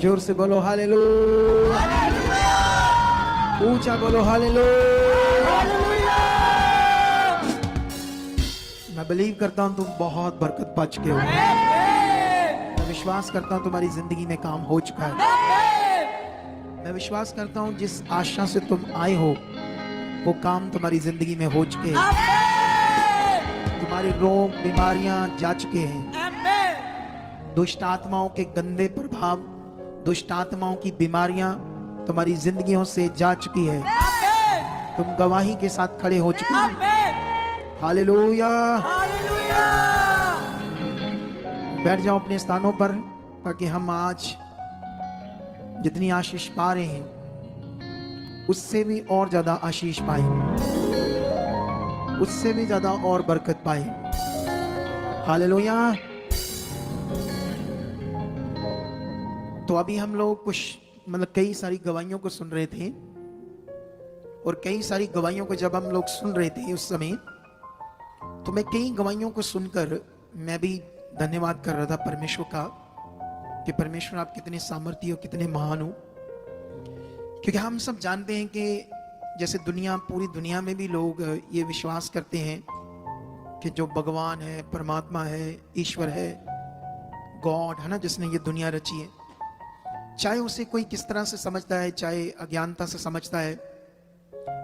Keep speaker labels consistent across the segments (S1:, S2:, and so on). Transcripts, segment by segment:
S1: जोर से बोलो हालेलुया, ऊंचा बोलो हालेलुया। मैं बिलीव करता हूं तुम बहुत बरकत पा चुके हो। मैं विश्वास करता हूं तुम्हारी जिंदगी में काम हो चुका है। मैं विश्वास करता हूं जिस आशा से तुम आए हो वो काम तुम्हारी जिंदगी में हो चुके हैं। तुम्हारे रोग बीमारियां जा चुके हैं। दुष्ट आत्माओं के गंदे प्रभाव, दुष्ट आत्माओं की बीमारियां तुम्हारी जिंदगियों से जा चुकी है। तुम गवाही के साथ खड़े हो चुके हैं। हालेलुया। बैठ जाओ अपने स्थानों पर ताकि हम आज जितनी आशीष पा रहे हैं उससे भी और ज्यादा आशीष पाए, उससे भी ज्यादा और बरकत पाए। हालेलुया। तो अभी हम लोग कुछ कई सारी गवाहियों को सुन रहे थे, और कई सारी गवाहियों को जब हम लोग सुन रहे थे उस समय, तो मैं कई गवाहियों को सुनकर मैं भी धन्यवाद कर रहा था परमेश्वर का कि परमेश्वर आप कितने सामर्थी हो, कितने महान हो। क्योंकि हम सब जानते हैं कि जैसे पूरी दुनिया में भी लोग ये विश्वास करते हैं कि जो भगवान है, परमात्मा है, ईश्वर है, गॉड है ना, जिसने ये दुनिया रची है, चाहे उसे कोई किस तरह से समझता है, चाहे अज्ञानता से समझता है,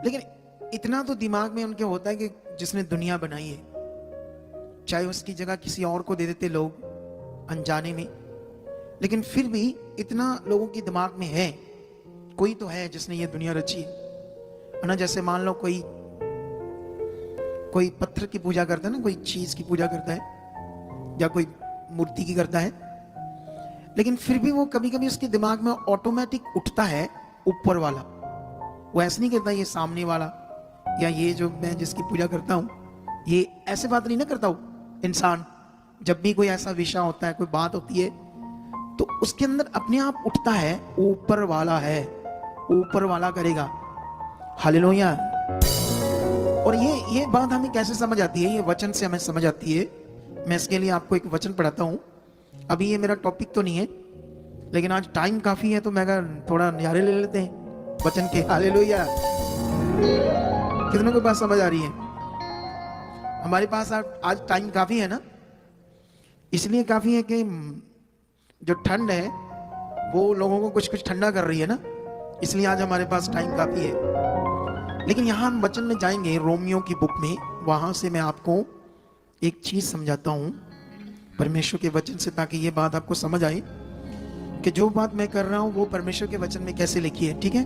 S1: लेकिन इतना तो दिमाग में उनके होता है कि जिसने दुनिया बनाई है, चाहे उसकी जगह किसी और को दे देते लोग अनजाने में, लेकिन फिर भी इतना लोगों के दिमाग में है कोई तो है जिसने ये दुनिया रची है ना। जैसे मान लो कोई पत्थर की पूजा करता है ना, कोई चीज की पूजा करता है या कोई मूर्ति की करता है, लेकिन फिर भी वो कभी कभी उसके दिमाग में ऑटोमेटिक उठता है ऊपर वाला। वो ऐसे नहीं करता ये सामने वाला या ये जो मैं जिसकी पूजा करता हूं, ये ऐसे बात नहीं ना करता हूं। इंसान जब भी कोई ऐसा विषय होता है, कोई बात होती है, तो उसके अंदर अपने आप उठता है ऊपर वाला है, ऊपर वाला करेगा। हालेलुया। और ये बात हमें कैसे समझ आती है? ये वचन से हमें समझ आती है। मैं इसके लिए आपको एक वचन पढ़ाता हूं। अभी ये मेरा टॉपिक तो नहीं है, लेकिन आज टाइम काफी है तो मैं थोड़ा नजारे ले लेते हैं वचन के। हालेलुया। कितनों को बात समझ आ रही है? हमारे पास आज टाइम काफी है ना, इसलिए काफी है कि जो ठंड है वो लोगों को कुछ कुछ ठंडा कर रही है ना, इसलिए आज हमारे पास टाइम काफी है। लेकिन यहां हम वचन में जाएंगे, रोमियो की बुक में, वहां से मैं आपको एक चीज समझाता हूं परमेश्वर के वचन से, ताकि ये बात आपको समझ आए कि जो बात मैं कर रहा हूं वो परमेश्वर के वचन में कैसे लिखी है। ठीक है?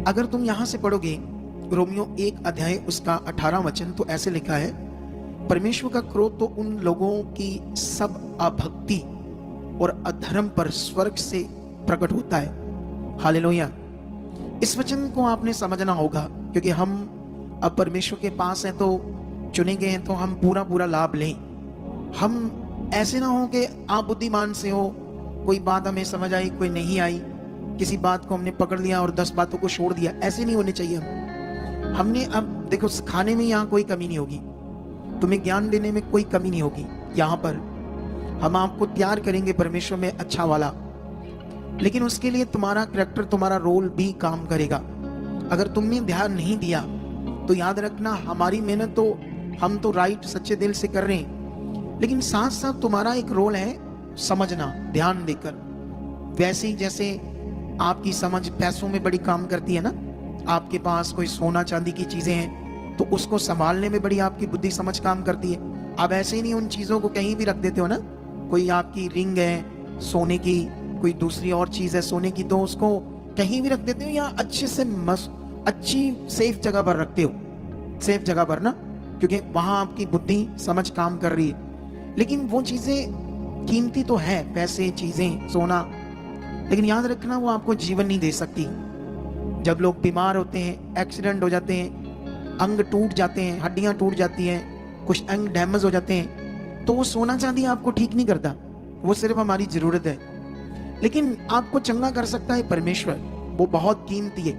S1: अगर तुम यहां से पढ़ोगे रोमियो 1 अध्याय उसका 18 वचन, तो ऐसे लिखा है, परमेश्वर का क्रोध तो उन लोगों की सब अभक्ति और अधर्म पर स्वर्ग से प्रकट होता है। हालेलुया। इस वचन को आपने समझना होगा, क्योंकि हम अब परमेश्वर के पास हैं, तो चुने गए हैं, तो हम पूरा लाभ लें। हम ऐसे ना हो कि आप बुद्धिमान से हो, कोई बात हमें समझ आई, कोई नहीं आई, किसी बात को हमने पकड़ लिया और 10 बातों को छोड़ दिया। ऐसे नहीं होने चाहिए। हमने अब देखो, खाने में यहाँ कोई कमी नहीं होगी, तुम्हें ज्ञान देने में कोई कमी नहीं होगी। यहाँ पर हम आपको तैयार करेंगे परमेश्वर में अच्छा वाला, लेकिन उसके लिए तुम्हारा कैरेक्टर, तुम्हारा रोल भी काम करेगा। अगर तुमने ध्यान नहीं दिया तो याद रखना, हमारी मेहनत तो हम तो राइट सच्चे दिल से कर रहे हैं, लेकिन साथ साथ तुम्हारा एक रोल है समझना, ध्यान देकर। वैसे ही जैसे आपकी समझ पैसों में बड़ी काम करती है ना, आपके पास कोई सोना चांदी की चीजें हैं तो उसको संभालने में बड़ी आपकी बुद्धि समझ काम करती है। आप ऐसे ही नहीं उन चीजों को कहीं भी रख देते हो ना। कोई आपकी रिंग है सोने की, कोई दूसरी और चीज है सोने की, तो उसको कहीं भी रख देते हो या अच्छे से अच्छी सेफ जगह पर रखते हो, सेफ जगह पर ना, क्योंकि वहां आपकी बुद्धि समझ काम कर रही है। लेकिन वो चीजें कीमती तो है, पैसे, चीजें, सोना, लेकिन याद रखना वो आपको जीवन नहीं दे सकती। जब लोग बीमार होते हैं, एक्सीडेंट हो जाते हैं, अंग टूट जाते हैं, हड्डियां टूट जाती हैं, कुछ अंग डैमेज हो जाते हैं, तो वो सोना चांदी आपको ठीक नहीं करता, वो सिर्फ हमारी जरूरत है। लेकिन आपको चंगा कर सकता है परमेश्वर, वो बहुत कीमती है।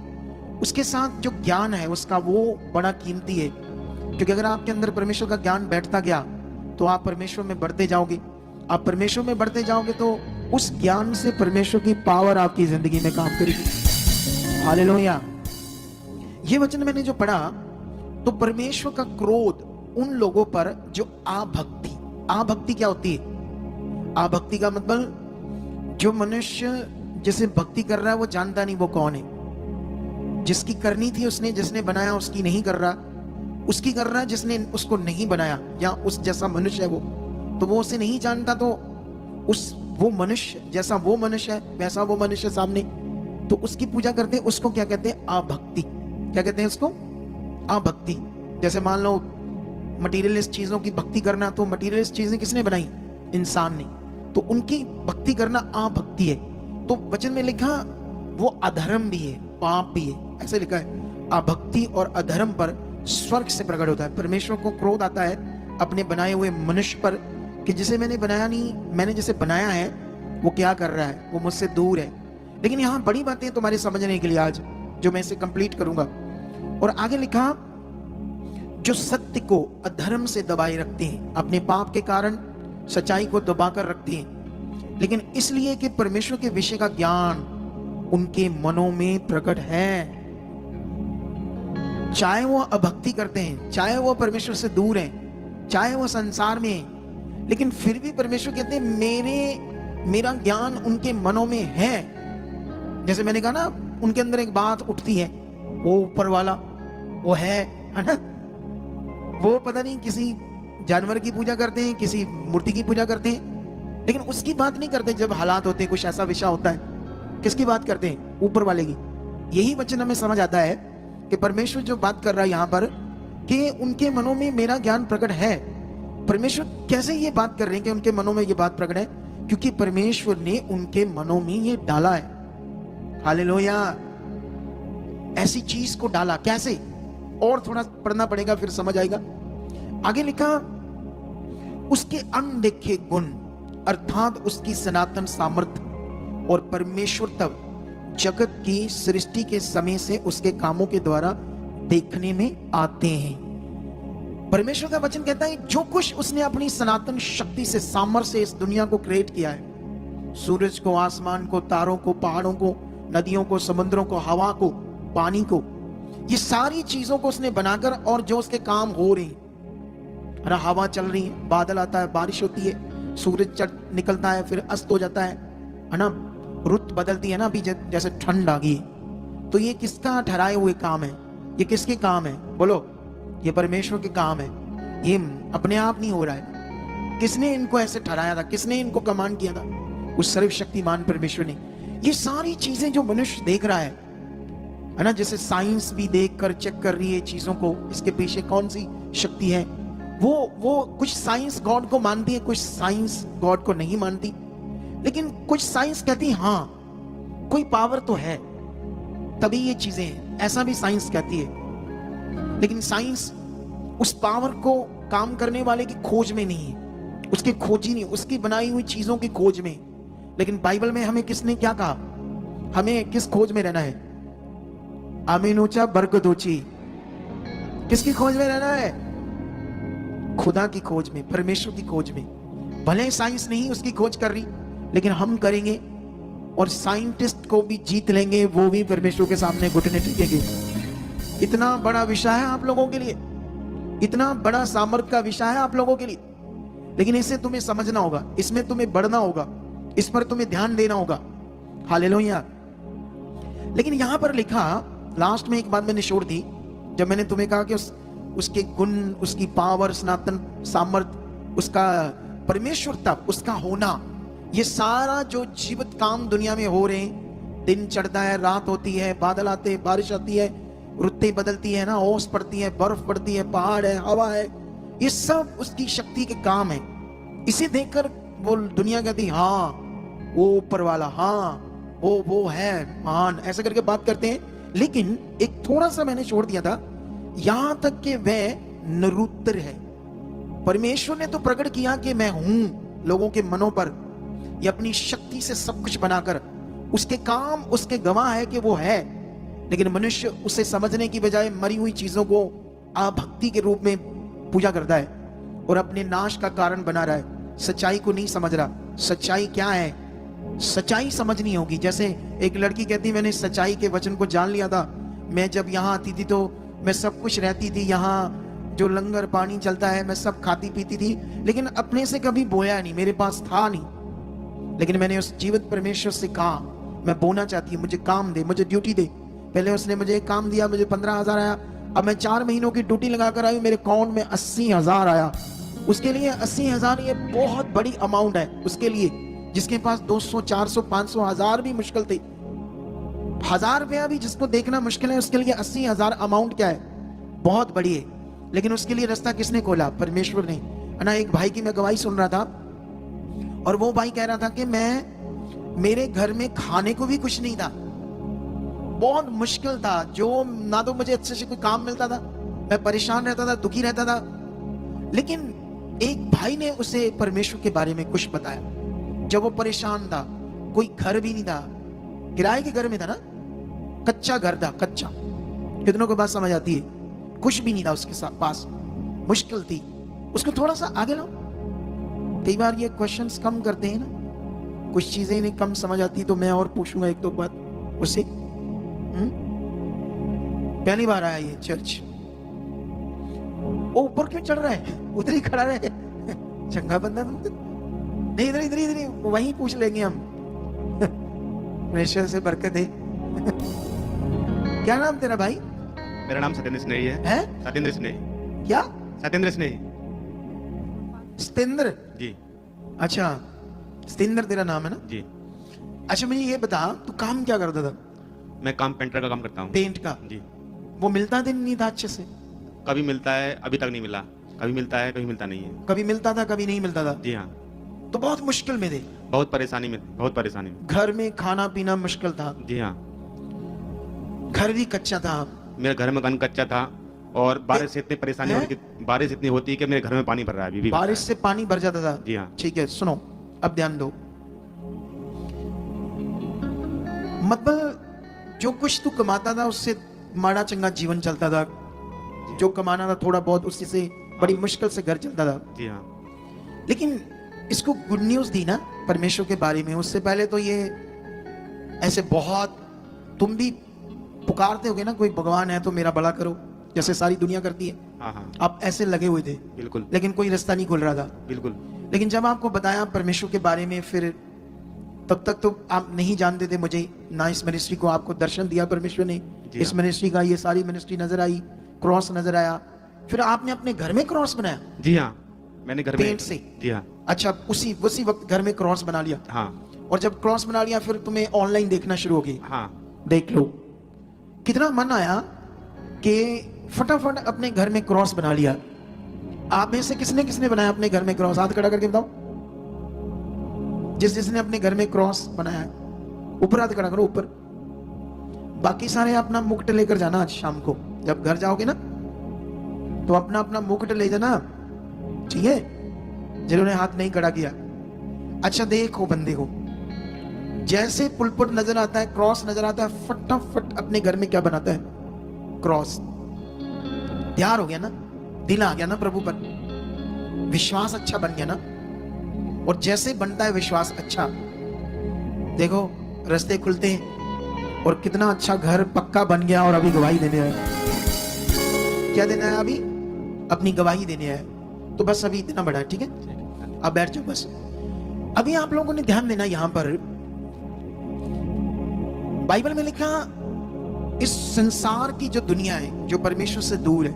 S1: उसके साथ जो ज्ञान है उसका, वो बड़ा कीमती है, क्योंकि अगर आपके अंदर परमेश्वर का ज्ञान बैठता गया तो आप परमेश्वर में बढ़ते जाओगे। आप परमेश्वर में बढ़ते जाओगे तो उस ज्ञान से परमेश्वर की पावर आपकी जिंदगी में काम करेगी। हालेलुया। ये वचन मैंने जो पढ़ा, तो परमेश्वर का क्रोध उन लोगों पर जो आभक्ति क्या होती है? आभक्ति का मतलब जो मनुष्य जिसे भक्ति कर रहा है वो जानता नहीं वो कौन है। जिसकी करनी थी उसने, जिसने बनाया उसकी नहीं कर रहा, उसकी कर रहा है जिसने उसको नहीं बनाया, या उस जैसा मनुष्य है वो उसे नहीं जानता। तो वो मनुष्य जैसा वो मनुष्य है वैसा वो मनुष्य सामने, तो उसकी पूजा करते हैं। उसको क्या कहते हैं? आभक्ति। क्या कहते हैं उसको? आभक्ति। जैसे मान लो मटीरियलिस्ट चीजों की भक्ति करना, तो मटीरियलिस्ट चीजें किसने बनाई? इंसान ने। तो उनकी भक्ति करना आभक्ति है। तो वचन में लिखा वो अधर्म भी है, पाप भी है, ऐसे लिखा है। आभक्ति और अधर्म पर स्वर्ग से प्रकट होता है। परमेश्वर को क्रोध आता है अपने बनाए हुए मनुष्य पर कि जिसे मैंने बनाया नहीं, मैंने जिसे बनाया है वो क्या कर रहा है, वो मुझसे दूर है। लेकिन यहां बड़ी बातें तुम्हारे समझने के लिए आज जो मैं इसे कंप्लीट करूंगा। और आगे लिखा जो सत्य को अधर्म से दबाए रखते हैं, अपने पाप के कारण सच्चाई को दबाकर रखते हैं, लेकिन इसलिए कि परमेश्वर के विषय का ज्ञान उनके मनों में प्रकट है। चाहे वो अभक्ति करते हैं, चाहे वो परमेश्वर से दूर हैं, चाहे वो संसार में हैं, लेकिन फिर भी परमेश्वर कहते हैं मेरा ज्ञान उनके मनों में है। जैसे मैंने कहा ना, उनके अंदर एक बात उठती है, वो ऊपर वाला वो है ना। वो पता नहीं किसी जानवर की पूजा करते हैं, किसी मूर्ति की पूजा करते हैं, लेकिन उसकी बात नहीं करते। जब हालात होते हैं, कुछ ऐसा विषय होता है, किसकी बात करते हैं? ऊपर वाले की। यही वचन हमें समझ आता है कि परमेश्वर जो बात कर रहा है यहां पर कि उनके मनों में मेरा ज्ञान प्रकट है। परमेश्वर कैसे ये बात कर रहे हैं कि उनके मनों में ये बात प्रकट है? क्योंकि परमेश्वर ने उनके मनों में ये डाला है। हालेलुया। ऐसी चीज को डाला। कैसे? और थोड़ा पढ़ना पड़ेगा, फिर समझ आएगा। आगे लिखा उसके अनदेखे गुण, अर्थात उसकी सनातन सामर्थ्य और परमेश्वर तब जगत की सृष्टि के समय से उसके कामों के द्वारा देखने में आते हैं। परमेश्वर का वचन कहता है जो कुछ उसने अपनी सनातन शक्ति से, सामर्थ्य से इस दुनिया को क्रिएट किया है, सूरज को, आसमान को, तारों को, पहाड़ों को, नदियों को, समुद्रों को, हवा को, पानी को, ये सारी चीजों को उसने बनाकर, और जो उसके काम हो रहे हैं, हवा चल रही है, बादल आता है, बारिश होती है, सूरज निकलता है, फिर अस्त हो जाता है ना, रुत बदलती है ना। अभी जैसे ठंड आ गई, तो ये किसका ठहराए हुए काम है? ये किसके काम है? बोलो। ये परमेश्वर के काम है। ये अपने आप नहीं हो रहा है। किसने इनको ऐसे ठहराया था? किसने इनको कमांड किया था? उस सर्वशक्तिमान परमेश्वर ने। ये सारी चीजें जो मनुष्य देख रहा है ना, जैसे साइंस भी देख कर चेक कर रही है चीजों को, इसके पीछे कौन सी शक्ति है। वो कुछ साइंस गॉड को मानती है, कुछ साइंस गॉड को नहीं मानती। लेकिन कुछ साइंस कहती है हाँ कोई पावर तो है तभी ये चीजें हैं, ऐसा भी साइंस कहती है। लेकिन साइंस उस पावर को काम करने वाले की खोज में नहीं है, उसकी खोजी नहीं, उसकी बनाई हुई चीजों की खोज में। लेकिन बाइबल में हमें किसने क्या कहा? हमें किस खोज में रहना है? आमीन ऊंचा, बरकत ऊंची। किसकी खोज में रहना है? खुदा की खोज में, परमेश्वर की खोज में। भले साइंस नहीं उसकी खोज कर रही, लेकिन हम करेंगे और साइंटिस्ट को भी जीत लेंगे, वो भी परमेश्वर के सामने घुटने टेकेंगे। इतना बड़ा विषय है आप लोगों के लिए, इतना बड़ा सामर्थ्य का विषय है आप लोगों के लिए। लेकिन इसे तुम्हें समझना होगा, इसमें तुम्हें बढ़ना होगा, इस पर तुम्हें ध्यान देना होगा। हालेलुया। लेकिन यहां पर लिखा, लास्ट में एक बात मैंने छोड़ दी, जब मैंने तुम्हें कहा कि उसके गुण, उसकी पावर, सनातन सामर्थ्य, उसका परमेश्वर तब, उसका होना, ये सारा जो जीवित काम दुनिया में हो रहे हैं, दिन चढ़ता है, रात होती है, बादल आते हैं, बारिश आती है, रुतें बदलती है ना, ओस पड़ती है, बर्फ पड़ती है, पहाड़ है, हवा है, ये सब उसकी शक्ति के काम है। इसे देखकर वो दुनिया कहती हाँ वो ऊपर वाला, हाँ वो है महान, ऐसा करके बात करते हैं। लेकिन एक थोड़ा सा मैंने छोड़ दिया था, यहां तक कि वह निरुत्तर है। परमेश्वर ने तो प्रकट किया कि मैं हूं लोगों के मनों पर, ये अपनी शक्ति से सब कुछ बनाकर, उसके काम उसके गवाह है कि वो है। लेकिन मनुष्य उसे समझने की बजाय मरी हुई चीजों को अभक्ति के रूप में पूजा करता है और अपने नाश का कारण बना रहा है। सच्चाई को नहीं समझ रहा। सच्चाई क्या है? सच्चाई समझनी होगी। जैसे एक लड़की कहती मैंने सच्चाई के वचन को जान लिया था, मैं जब यहाँ आती थी तो मैं सब कुछ रहती थी, यहाँ जो लंगर पानी चलता है मैं सब खाती पीती थी, लेकिन अपने से कभी बोया नहीं, मेरे पास था नहीं। लेकिन मैंने उस जीवित परमेश्वर से कहा मैं बोना चाहती हूँ, मुझे काम दे, मुझे ड्यूटी दे। पहले उसने मुझे एक काम दिया, मुझे 15,000 आया। अब मैं 4 महीनों की ड्यूटी लगाकर आई, मेरे अकाउंट में 80,000 आया। उसके लिए 80,000 ये बहुत बड़ी अमाउंट है उसके लिए, जिसके पास 200, 400, 500, 1000 भी मुश्किल थे। 1000 रुपया भी जिसको देखना मुश्किल है, उसके लिए 80,000 अमाउंट क्या है, बहुत बड़ी है। लेकिन उसके लिए रास्ता किसने खोला? परमेश्वर ने। ना एक भाई की मैं गवाही सुन रहा था, और वो भाई कह रहा था कि मेरे घर में खाने को भी कुछ नहीं था, बहुत मुश्किल था, जो ना तो मुझे अच्छे से कोई काम मिलता था, मैं परेशान रहता था, दुखी रहता था। लेकिन एक भाई ने उसे परमेश्वर के बारे में कुछ बताया। जब वो परेशान था, कोई घर भी नहीं था, किराए के घर में था ना, कच्चा घर था, कच्चा। कितनों को बात समझ आती है? कुछ भी नहीं था उसके पास, मुश्किल थी। उसको थोड़ा सा आगे लाओ। कई बार ये क्वेश्चंस कम करते हैं ना, कुछ चीजें नहीं कम समझ आती, तो मैं और पूछूंगा एक दो बात उससे। पहली बार आया ये चर्च, वो ऊपर क्यों चढ़ रहा है? उधर ही खड़ा रहे, चंगा बंदा नहीं, इधर इधर इधर वहीं पूछ लेंगे हम। परमेश्वर से बरकत है। क्या नाम तेरा भाई?
S2: मेरा नाम सत्येंद्र स्नेही है। सत्येंद्र स्नेही।
S1: क्या?
S2: सत्येंद्र स्नेही।
S1: सत्येंद्र
S2: जी।
S1: अच्छा, सत्येंद्र तेरा नाम है ना?
S2: जी।
S1: अच्छा मुझे ये बता, तू काम क्या करता था?
S2: मैं काम पेंटर का काम करता हूँ।
S1: पेंट का?
S2: जी।
S1: वो मिलता दिन नहीं था अच्छे से?
S2: कभी मिलता है, अभी तक नहीं मिला। कभी मिलता है, कभी मिलता नहीं है।
S1: कभी मिलता था, कभी नहीं मिलता था?
S2: जी हाँ।
S1: तो बहुत मुश्किल में थे?
S2: बहुत परेशानी में, बहुत परेशानी में।
S1: घर में खाना पीना मुश्किल था?
S2: जी हाँ।
S1: घर भी कच्चा था?
S2: मेरे घर में घर कच्चा था, और बारिश से इतनी परेशानी होती है, बारिश इतनी होती है कि मेरे घर में पानी भर रहा है अभी भी।
S1: बारिश से पानी भर जाता था?
S2: जी हाँ।
S1: ठीक है, सुनो अब ध्यान दो। मतलब जो कुछ तू कमाता था उससे माड़ा चंगा जीवन चलता था, जो कमाना था थोड़ा बहुत उसी से बड़ी मुश्किल से घर चलता था।
S2: जी हाँ।
S1: लेकिन इसको गुड न्यूज दी ना परमेश्वर के बारे में। उससे पहले तो ये ऐसे बहुत, तुम भी पुकारते होगे ना, कोई भगवान है तो मेरा भला करो, जैसे सारी दुनिया करती है।
S2: हाँ हाँ।
S1: आप ऐसे लगे हुए थे।
S2: बिल्कुल।
S1: लेकिन कोई रास्ता नहीं खुल रहा था।
S2: बिल्कुल।
S1: लेकिन जब आपको बताया परमेश्वर के बारे में, फिर तब तक तो आप नहीं जानते थे मुझे ना, इस मिनिस्ट्री को आपको दर्शन दिया परमेश्वर ने, इस मिनिस्ट्री का, ये सारी मिनिस्ट्री नजर आई, क्रॉस नजर आया, फिर आपने अपने घर में क्रॉस बनाया?
S2: जी हाँ, मैंने घर में
S1: पेंट से?
S2: जी हाँ।
S1: अच्छा, उसी वक्त घर में क्रॉस बना लिया?
S2: हाँ।
S1: और जब क्रॉस बना लिया फिर तुम्हें ऑनलाइन देखना शुरू हो गई?
S2: हाँ।
S1: देख लो कितना मन आया कि फटाफट अपने घर में क्रॉस बना लिया। आप में से किसने किसने बनाया अपने घर में क्रॉस? हाथ खड़ा करके बताओ, जिसने अपने घर में क्रॉस बनाया है, ऊपर हाथ खड़ा करो, ऊपर। बाकी सारे अपना मुकुट लेकर जाना, आज शाम को जब घर जाओगे ना तो अपना अपना मुकुट ले जाना, ठीक है? जिन्होंने हाथ नहीं खड़ा किया। अच्छा देखो बंदे को, जैसे पुलपुट नजर आता है, क्रॉस नजर आता है, फटाफट अपने घर में क्या बनाता है? क्रॉस। प्यार हो गया ना, दिल आ गया ना प्रभु पर, विश्वास अच्छा बन गया ना। और जैसे बनता है विश्वास अच्छा, देखो रास्ते खुलते हैं, और कितना अच्छा घर पक्का बन गया। और अभी गवाही देने आया। क्या देना है अभी? अपनी गवाही देने आया। तो बस अभी इतना बड़ा है, ठीक है? अब बैठ जाओ बस। अभी आप लोगों ने ध्यान देना, यहां पर बाइबल में लिखा, इस संसार की जो दुनिया है, जो परमेश्वर से दूर है,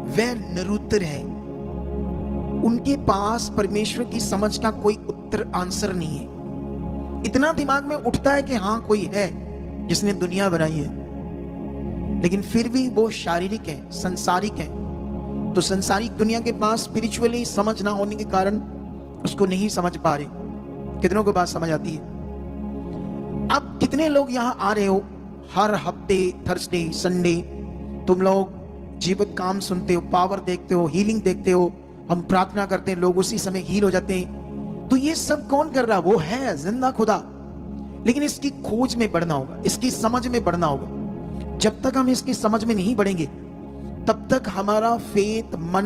S1: वह निरुत्तर है। उनके पास परमेश्वर की समझ का कोई उत्तर आंसर नहीं है। इतना दिमाग में उठता है कि हाँ कोई है जिसने दुनिया बनाई है, लेकिन फिर भी वो शारीरिक है, संसारिक है। तो संसारिक दुनिया के पास स्पिरिचुअली समझ ना होने के कारण उसको नहीं समझ पा रहे। कितनों को बात समझ आती है? अब कितने लोग यहाँ आ रहे हो हर हफ्ते, थर्सडे, संडे, तुम लोग जीवित काम सुनते हो, पावर देखते हो, हीलिंग देखते हो, हम प्रार्थना करते हैं, लोग उसी समय हील हो जाते हैं। तो ये सब कौन कर रहा? वो है जिंदा खुदा। लेकिन इसकी खोज में बढ़ना होगा, इसकी समझ में बढ़ना होगा। जब तक हम इसकी समझ में नहीं बढ़ेंगे तब तक हमारा फेथ, मन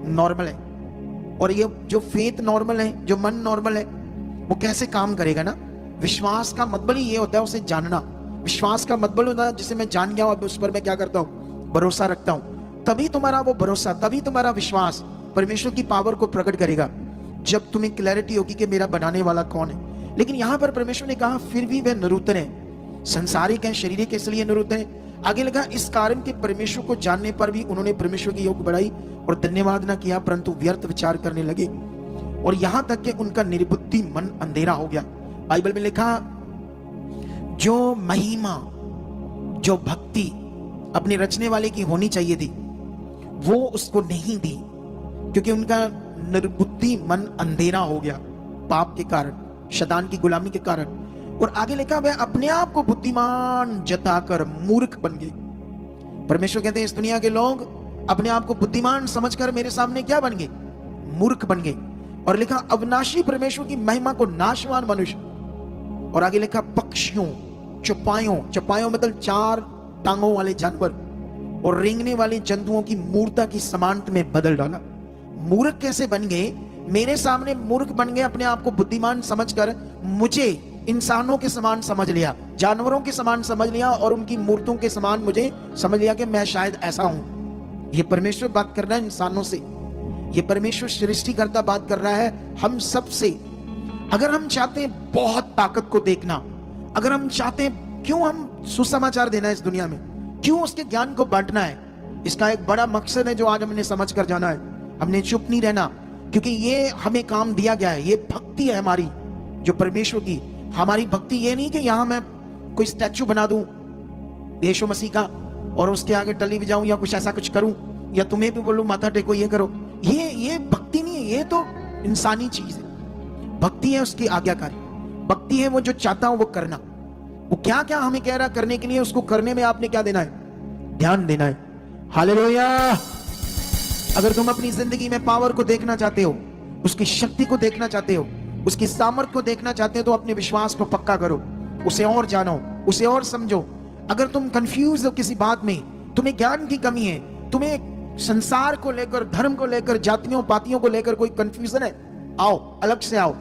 S1: नॉर्मल है। और ये जो फेथ नॉर्मल है, जो मन नॉर्मल है, वो कैसे काम करेगा ना। विश्वास का मतलब ही ये होता है उसे जानना। विश्वास का मतलब होता है जिसे मैं जान गया हूं, अब उस पर मैं क्या करता हूं, भरोसा रखता हूं। तभी तुम्हारा वो भरोसा, तभी तुम्हारा विश्वास परमेश्वर की पावर को प्रकट करेगा, जब तुम्हें क्लैरिटी होगी कि मेरा बनाने वाला कौन है। लेकिन यहां पर परमेश्वर ने कहा फिर भी वे नरूतन है, संसारिक है, शरीरिक है, इसलिए नरूतन है। आगे लगा इस कारण के परमेश्वर को जानने पर भी उन्होंने परमेश्वर की योग बढ़ाई और धन्यवाद न किया, परंतु व्यर्थ विचार करने लगे, और यहां तक कि उनका निर्बुद्धि मन अंधेरा हो गया। बाइबल में लिखा, जो महिमा, जो भक्ति अपने रचने वाले की होनी चाहिए थी, वो उसको नहीं दी, क्योंकि उनका निर्बुद्धि मन अंधेरा हो गया पाप के कारण, शैतान की गुलामी के कारण। और आगे लिखा, वह अपने आप को बुद्धिमान जताकर मूर्ख बन गए। परमेश्वर कहते हैं इस दुनिया के लोग अपने आप को बुद्धिमान समझकर मेरे सामने क्या बन गए, मूर्ख बन गए। और लिखा, अविनाशी परमेश्वर की महिमा को नाशवान मनुष्य। और आगे लिखा, पक्षियों, चौपायों मतलब 4 टांगों वाले जानवर और रेंगने वाले जंतुओं की मूर्ता की समानता में बदल डाला। मूर्ख कैसे बन गए, मेरे सामने मूर्ख बन गए, अपने आप को बुद्धिमान समझकर मुझे इंसानों के समान समझ लिया, जानवरों के समान समझ लिया, और उनकी मूर्तों के समान मुझे समझ लिया कि मैं शायद ऐसा हूं। ये परमेश्वर बात कर रहा है इंसानों से, ये परमेश्वर सृष्टिकर्ता बात कर रहा है हम सब से। अगर हम चाहते हैं बहुत ताकत को देखना, अगर हम चाहते हैं, क्यों हम सुसमाचार देना है इस दुनिया में, क्यों उसके ज्ञान को बांटना है, इसका एक बड़ा मकसद है जो आज हमने समझ कर जाना है। हमने चुप नहीं रहना, क्योंकि ये हमें काम दिया गया है, ये भक्ति है हमारी जो परमेश्वर की। हमारी भक्ति ये नहीं कि यहां मैं कोई स्टैचू बना दूं यीशु मसीह का और उसके आगे टली बजाऊं या कुछ ऐसा कुछ करूं, या तुम्हें भी बोलूं माथा टेको ये करो, ये भक्ति नहीं है, ये तो इंसानी चीज है। भक्ति है उसकी आज्ञाकारी, भक्ति है वो जो चाहता हूं वो करना। वो क्या क्या हमें कह रहा करने के लिए, उसको करने में आपने क्या देना है, ध्यान देना है। हालेलुया। अगर तुम अपनी जिंदगी में पावर को देखना चाहते हो, उसकी शक्ति को देखना चाहते हो, उसकी सामर्थ को देखना चाहते हो, तो अपने विश्वास को पक्का करो, उसे और जानो, उसे और समझो। अगर तुम कंफ्यूज हो किसी बात में, तुम्हें ज्ञान की कमी है, तुम्हें संसार को लेकर, धर्म को लेकर, जातियों पातियों को लेकर कोई कंफ्यूजन है, आओ अलग से आओ,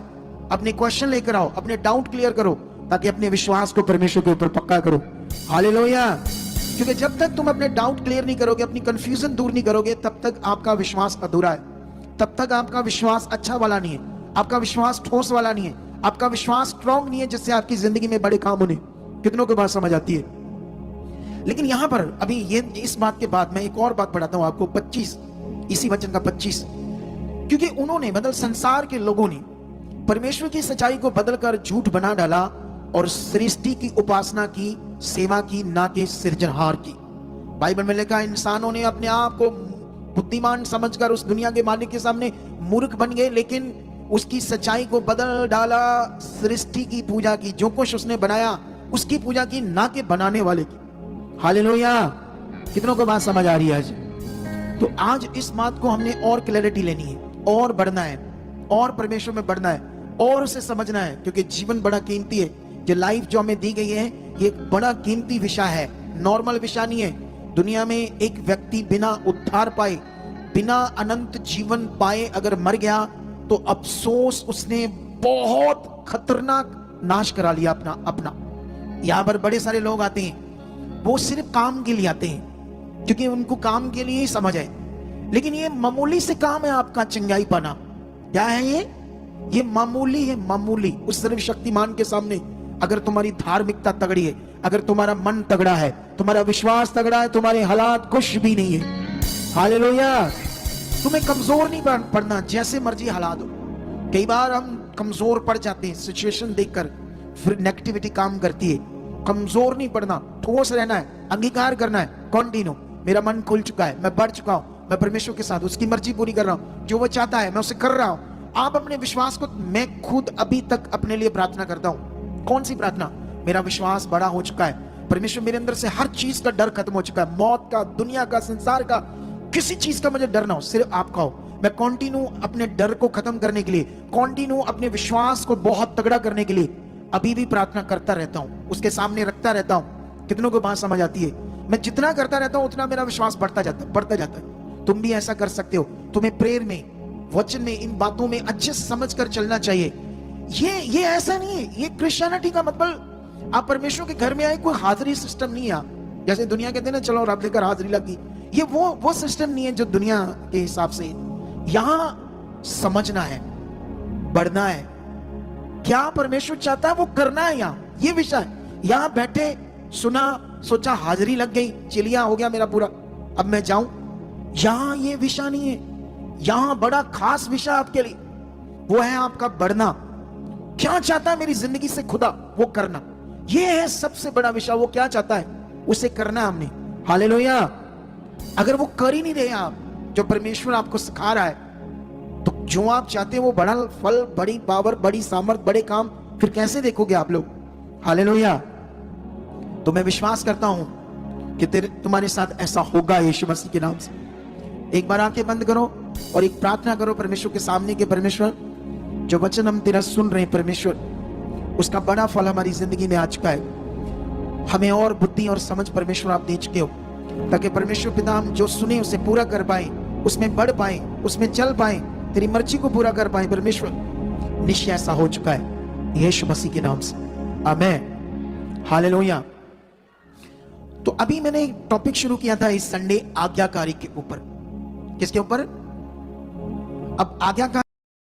S1: अपने क्वेश्चन लेकर आओ, अपने डाउट क्लियर करो, ताकि अपने विश्वास को परमेश्वर के ऊपर पक्का करो। हालेलुया। क्योंकि जब तक तुम अपने डाउट क्लियर नहीं करोगे, अपनी कंफ्यूजन दूर नहीं करोगे, तब तक आपका विश्वास अधूरा है, तब तक आपका विश्वास अच्छा वाला नहीं है, आपका विश्वास ठोस वाला नहीं है, आपका विश्वास स्ट्रॉन्ग नहीं है, जिससे आपकी जिंदगी में बड़े काम होने। कितनों को बात समझ आती है? लेकिन यहां पर अभी ये इस बात के बाद मैं एक और बात पढ़ाता हूं आपको, 25 इसी वचन का 25। क्योंकि उन्होंने, मतलब संसार के लोगों ने परमेश्वर की सच्चाई को बदलकर झूठ बना डाला और सृष्टि की उपासना की, सेवा की, ना कि सृजनहार की। बाइबल में लिखा, इंसानों ने अपने आप को बुद्धिमान समझकर उस दुनिया के मालिक के सामने मूर्ख बन गए, लेकिन उसकी सच्चाई को बदल डाला, सृष्टि की पूजा की, जो कुछ उसने बनाया उसकी पूजा की, ना कि बनाने वाले की। हालेलुया। कितनों को बात समझ आ रही है आज? तो आज इस बात को हमने और क्लैरिटी लेनी है, और बढ़ना है, और परमेश्वर में बढ़ना है, और उसे समझना है, क्योंकि जीवन बड़ा कीमती है। जो लाइफ जो हमें दी गई है, ये एक बड़ा कीमती विषय है, नॉर्मल विषय नहीं है। दुनिया में एक व्यक्ति बिना उद्धार पाए, बिना अनंत जीवन पाए अगर मर गया, तो अफसोस, उसने बहुत खतरनाक नाश करा लिया अपना। यहां पर बड़े सारे लोग आते हैं, वो सिर्फ काम के लिए आते हैं, क्योंकि उनको काम के लिए ही समझ है। लेकिन ये मामूली से काम है आपका चंगाई पाना। क्या है ये मामूली है, मामूली। उस सर्वशक्तिमान के सामने अगर तुम्हारी धार्मिकता तगड़ी है, अगर तुम्हारा मन तगड़ा है, तुम्हारा विश्वास तगड़ा है, तुम्हारे हालात कुछ भी नहीं है। हालेलुया। तुम्हें कमजोर नहीं पड़ना, जैसे मर्जी हालात हो। कई बार हम कमजोर पड़ जाते हैं सिचुएशन देखकर, फिर नेगेटिविटी काम करती है। कमजोर नहीं पड़ना, ठोस रहना है, अंगीकार करना है, कॉन्टिन्यू। मेरा मन खुल चुका है, मैं बढ़ चुका हूं, मैं परमेश्वर के साथ उसकी मर्जी पूरी कर रहा हूं, जो वो चाहता है मैं उसे कर रहा हूं। आप अपने विश्वास को, मैं खुद अभी तक अपने लिए प्रार्थना करता हूं। कौन सी प्रार्थना? मेरा विश्वास बड़ा हो चुका है, परमेश्वर मेरे अंदर से हर चीज का डर खत्म हो चुका है, मौत का, दुनिया का, संसार का, किसी चीज का मुझे डर ना हो, सिर्फ आपका हो। मैं कॉन्टिन्यू अपने डर को खत्म करने के लिए, कॉन्टिन्यू अपने विश्वास को बहुत तगड़ा करने के लिए अभी भी प्रार्थना करता रहता हूं, उसके सामने रखता रहता हूं। कितनों को बात समझ आती है? मैं जितना करता रहता हूं उतना मेरा विश्वास बढ़ता जाता है। तुम भी ऐसा कर सकते हो। तुम्हें प्रेयर में, वचन में, इन बातों में अच्छे से समझ कर चलना चाहिए। ये ऐसा नहीं है। ये क्रिश्चियनिटी का मतलब आप परमेश्वर के घर में आए, कोई हाजिरी सिस्टम नहीं है। जैसे दुनिया कहते हैं ना, चलो रब देकर हाजिरी लगी, ये वो सिस्टम नहीं है जो दुनिया के हिसाब से। यहां समझना है, बढ़ना है, क्या परमेश्वर चाहता है वो करना है। ये विषय है। यहां बैठे सुना, सोचा, हाजिरी लग गई, चिलिया हो गया मेरा पूरा, अब मैं जाऊं। यहां ये विषय नहीं है। यहां बड़ा खास विषय आपके लिए, वो है आपका बढ़ना। क्या चाहता है मेरी जिंदगी से खुदा, वो करना। ये है सबसे बड़ा विषय। वो क्या चाहता है उसे करना है हमने। हालेलुया। अगर वो कर ही नहीं रहे आप, जो परमेश्वर आपको सिखा रहा है, तो जो आप चाहते हैं वो बड़ा फल, बड़ी पावर, बड़ी सामर्थ, बड़े काम, फिर कैसे देखोगे आप लोग। हालेलुया। तो मैं विश्वास करता हूं कि तुम्हारे साथ ऐसा होगा यीशु मसीह के नाम से। एक बार आंखें बंद करो और एक प्रार्थना करो परमेश्वर के सामने कि परमेश्वर, जो वचन हम तेरा सुन रहे हैं परमेश्वर, उसका बड़ा फल हमारी जिंदगी में आ चुका है। हमें और बुद्धि और समझ परमेश्वर आप दे चुके हो, ताकि परमेश्वर पिता हम जो सुने उसे पूरा कर पाए, उसमें बढ़ पाए, उसमें चल पाए, तेरी मर्जी को पूरा कर पाए। परमेश्वर निश्चय ऐसा हो चुका है यीशु मसीह के नाम से। आमीन। हालेलुया। तो अभी मैंने एक टॉपिक शुरू किया था इस संडे, आज्ञाकारी के ऊपर। किसके ऊपर? अब आज्ञाकारी